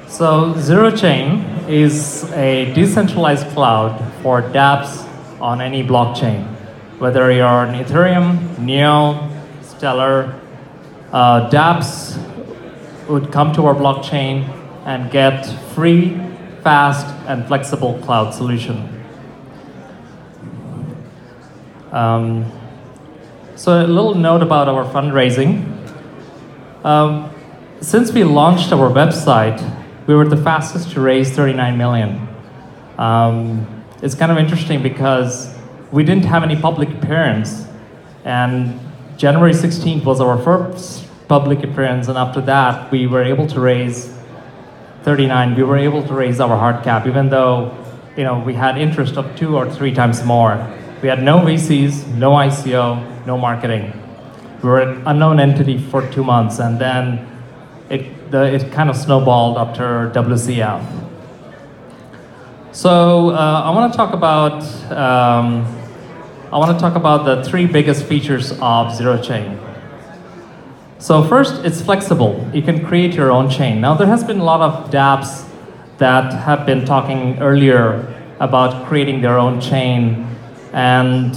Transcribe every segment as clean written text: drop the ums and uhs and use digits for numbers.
So Zero Chain is a decentralized cloud for dApps on any blockchain. Whether you're on Ethereum, Neo, Stellar, dApps would come to our blockchain and get free, fast, and flexible cloud solution. So a little note about our fundraising. Since we launched our website, we were the fastest to raise 39 million. It's kind of interesting because we didn't have any public appearance, and January 16th was our first public appearance, and after that, we were able to raise 39. We were able to raise our hard cap, even though we had interest of 2 or 3 times more. We had no VCs, no ICO, no marketing. We were an unknown entity for 2 months, and then it kind of snowballed after WCF. So I want to talk about the 3 biggest features of Zero Chain. So first, it's flexible. You can create your own chain. Now, there has been a lot of dApps that have been talking earlier about creating their own chain, and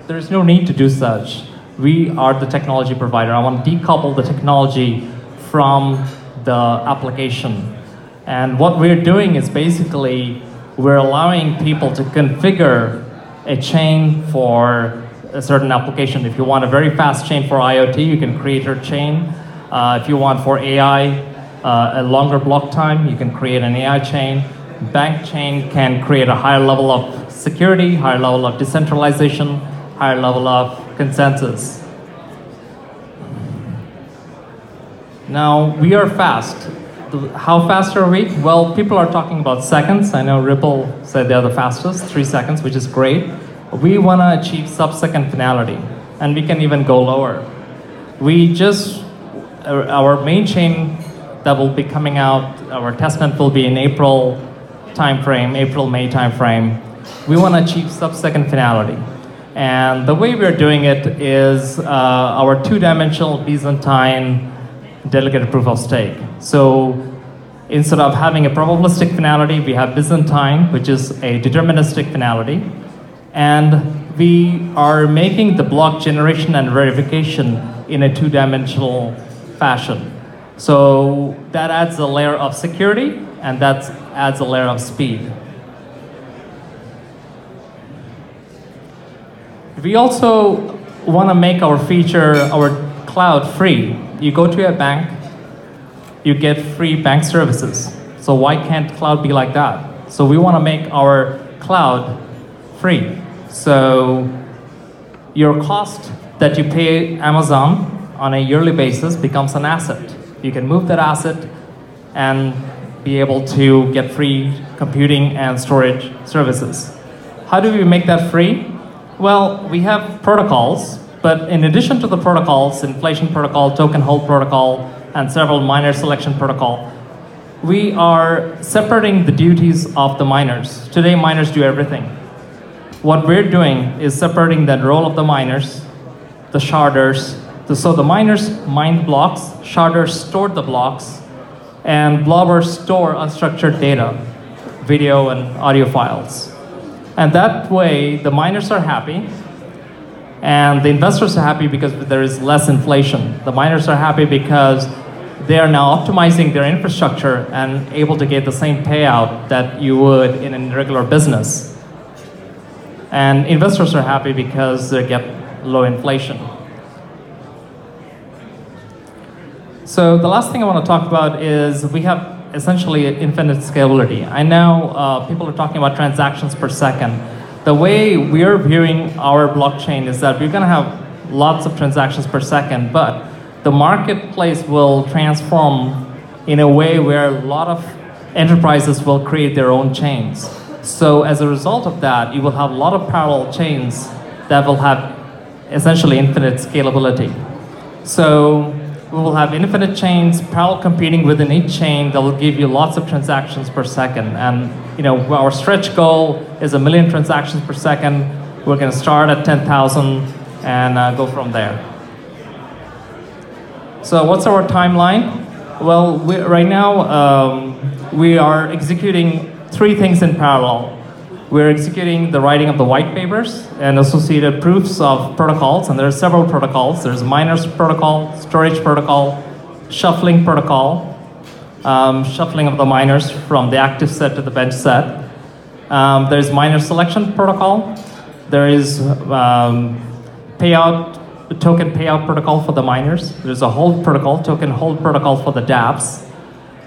there's no need to do such. We are the technology provider. I want to decouple the technology from the application. And what we're doing is basically we're allowing people to configure a chain for a certain application. If you want a very fast chain for IoT, you can create your chain. If you want for AI, a longer block time, you can create an AI chain. Bank chain can create a higher level of security, higher level of decentralization, higher level of consensus. Now, we are fast. How fast are we? Well, people are talking about seconds. I know Ripple said they're the fastest, 3 seconds, which is great. We want to achieve sub-second finality, and we can even go lower. Our main chain that will be coming out, our testnet will be in April timeframe, April-May timeframe. We want to achieve sub-second finality. And the way we're doing it is our 2-dimensional Byzantine delegated proof of stake. So instead of having a probabilistic finality, we have Byzantine, which is a deterministic finality. And we are making the block generation and verification in a 2-dimensional fashion. So that adds a layer of security, and that adds a layer of speed. We also want to make our cloud free. You go to a bank, you get free bank services. So why can't cloud be like that? So we want to make our cloud free. So your cost that you pay Amazon on a yearly basis becomes an asset. You can move that asset and be able to get free computing and storage services. How do we make that free? Well, we have protocols, but in addition to the protocols, inflation protocol, token hold protocol, and several miner selection protocol, we are separating the duties of the miners. Today, miners do everything. What we're doing is separating the role of the miners, the sharders. So the miners mine blocks, sharders store the blocks, and blobbers store unstructured data, video and audio files. And that way, the miners are happy, and the investors are happy because there is less inflation. The miners are happy because they are now optimizing their infrastructure and able to get the same payout that you would in a regular business. And investors are happy because they get low inflation. So the last thing I want to talk about is we have essentially infinite scalability. I know people are talking about transactions per second. The way we're viewing our blockchain is that we're going to have lots of transactions per second, but the marketplace will transform in a way where a lot of enterprises will create their own chains. So as a result of that, you will have a lot of parallel chains that will have essentially infinite scalability. So we will have infinite chains, parallel computing within each chain that will give you lots of transactions per second. And our stretch goal is 1 million transactions per second. We're going to start at 10,000 and go from there. So what's our timeline? Well, right now, we are executing three things in parallel. We're executing the writing of the white papers and associated proofs of protocols, and there are several protocols. There's miners protocol, storage protocol, shuffling protocol, shuffling of the miners from the active set to the bench set. There's miner selection protocol. There is token payout protocol for the miners. There's a hold protocol, token hold protocol for the dApps.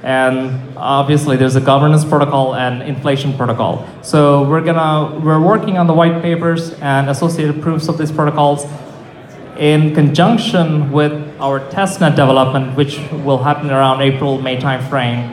And obviously there's a governance protocol and inflation protocol. So we're working on the white papers and associated proofs of these protocols in conjunction with our testnet development, which will happen around April-May timeframe.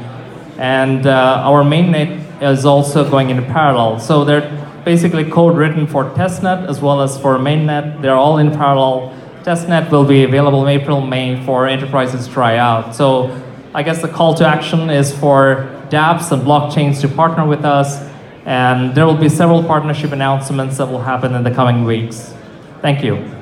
And our mainnet is also going in parallel. So they're basically code written for testnet as well as for mainnet. They're all in parallel. Testnet will be available in April, May for enterprises to try out. So I guess the call to action is for dApps and blockchains to partner with us, and there will be several partnership announcements that will happen in the coming weeks. Thank you.